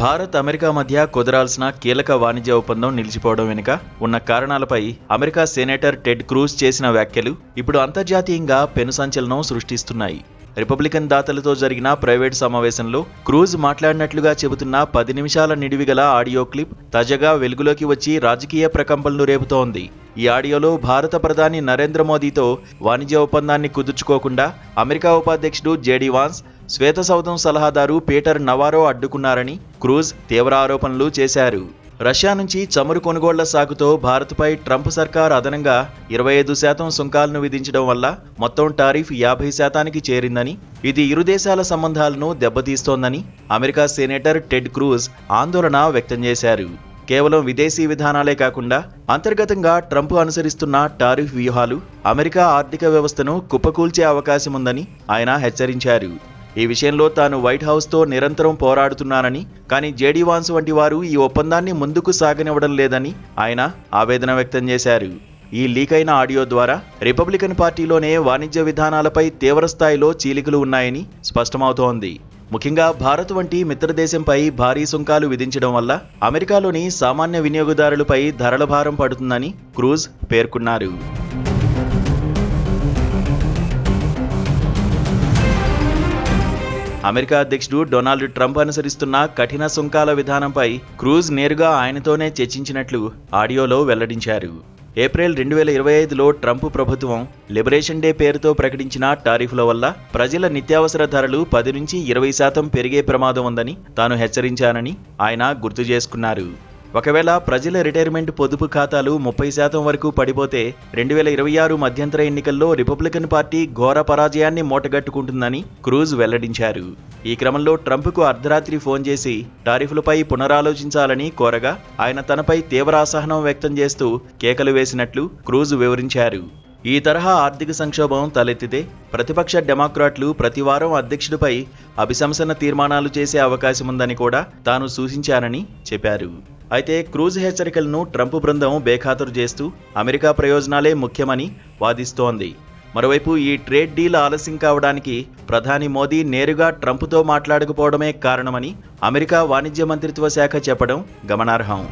Bharat America మధ్య కుదరాల్సిన కీలక వాణిజ్య ఒప్పందం నిలిచిపోవడం వెనుక ఉన్న కారణాలపై అమెరికా సెనేటర్ టెడ్ క్రూజ్ చేసిన వ్యాఖ్యలు ఇప్పుడు అంతర్జాతీయంగా పెను సంచలనం సృష్టిస్తున్నాయి. రిపబ్లికన్ దాతలతో జరిగిన ప్రైవేట్ సమావేశంలో క్రూజ్ మాట్లాడినట్లుగా చెబుతున్న 10 నిమిషాల నిడివిగల ఆడియో క్లిప్ తాజాగా వెలుగులోకి వచ్చి రాజకీయ ప్రకంపనలు రేపుతోంది. ఈ ఆడియోలో భారత ప్రధాని నరేంద్ర మోదీతో వాణిజ్య ఒప్పందాన్ని కుదుర్చుకోకుండా అమెరికా ఉపాధ్యక్షుడు జేడీ వాన్స్, శ్వేతసౌధం సలహాదారు పీటర్ నవారో అడ్డుకున్నారని క్రూజ్ తీవ్ర ఆరోపణలు చేశారు. రష్యా నుంచి చమురు కొనుగోళ్ల సాగుతో భారత్పై ట్రంప్ సర్కార్ అదనంగా 25% సుంకాలను విధించడం వల్ల మొత్తం టారిఫ్ 50%కి చేరిందని, ఇది ఇరు దేశాల సంబంధాలను దెబ్బతీస్తోందని అమెరికా సెనేటర్ టెడ్ క్రూజ్ ఆందోళన వ్యక్తం చేశారు. కేవలం విదేశీ విధానాలే కాకుండా అంతర్గతంగా ట్రంప్ అనుసరిస్తున్న టారిఫ్ వ్యూహాలు అమెరికా ఆర్థిక వ్యవస్థను కుప్పకూల్చే అవకాశముందని ఆయన హెచ్చరించారు. ఈ విషయంలో తాను వైట్ హౌస్తో నిరంతరం పోరాడుతున్నానని, కానీ జేడీ వాన్స్ వంటి వారు ఈ ఒప్పందాన్ని ముందుకు సాగనివ్వడం లేదని ఆయన ఆవేదన వ్యక్తం చేశారు. ఈ లీక్ అయిన ఆడియో ద్వారా రిపబ్లికన్ పార్టీలోనే వాణిజ్య విధానాలపై తీవ్రస్థాయిలో చీలికలు ఉన్నాయని స్పష్టమవుతోంది. ముఖ్యంగా భారత్ వంటి మిత్రదేశంపై భారీ సుంకాలు విధించడం వల్ల అమెరికాలోని సామాన్య వినియోగదారులపై ధరల భారం పడుతుందని క్రూజ్ పేర్కొన్నారు. అమెరికా అధ్యక్షుడు డొనాల్డ్ ట్రంప్ అనుసరిస్తున్న కఠిన సుంకాల విధానంపై క్రూజ్ నేరుగా ఆయనతోనే చర్చించినట్లు ఆడియోలో వెల్లడించారు. ఏప్రిల్ 2025లో ట్రంప్ ప్రభుత్వం లిబరేషన్ డే పేరుతో ప్రకటించిన టారిఫ్ల వల్ల ప్రజల నిత్యావసర ధరలు 10 నుంచి 20% పెరిగే ప్రమాదం ఉందని తాను హెచ్చరించానని ఆయన గుర్తు చేసుకున్నారు. ఒకవేళ ప్రజల రిటైర్మెంట్ పొదుపు ఖాతాలు 30% వరకు పడిపోతే 2026 మధ్యంతర ఎన్నికల్లో రిపబ్లికన్ పార్టీ ఘోర పరాజయాన్ని మూటగట్టుకుంటుందని క్రూజ్ వెల్లడించారు. ఈ క్రమంలో ట్రంప్కు అర్ధరాత్రి ఫోన్ చేసి టారిఫ్లపై పునరాలోచించాలని కోరగా ఆయన తనపై తీవ్ర అసహనం వ్యక్తం చేస్తూ కేకలు వేసినట్లు క్రూజ్ వివరించారు. ఈ తరహా ఆర్థిక సంక్షోభం తలెత్తితే ప్రతిపక్ష డెమోక్రాట్లు ప్రతివారం అధ్యక్షుడిపై అభిశంసన తీర్మానాలు చేసే అవకాశముందని కూడా తాను సూచించానని చెప్పారు. అయితే క్రూజ్ హెచ్చరికలను ట్రంప్ బృందం బేఖాతరు చేస్తూ అమెరికా ప్రయోజనాలే ముఖ్యమని వాదిస్తోంది. మరోవైపు ఈ ట్రేడ్ డీల్ ఆలస్యం కావడానికి ప్రధాని మోదీ నేరుగా ట్రంప్తో మాట్లాడకపోవడమే కారణమని అమెరికా వాణిజ్య మంత్రిత్వ శాఖ చెప్పడం గమనార్హం.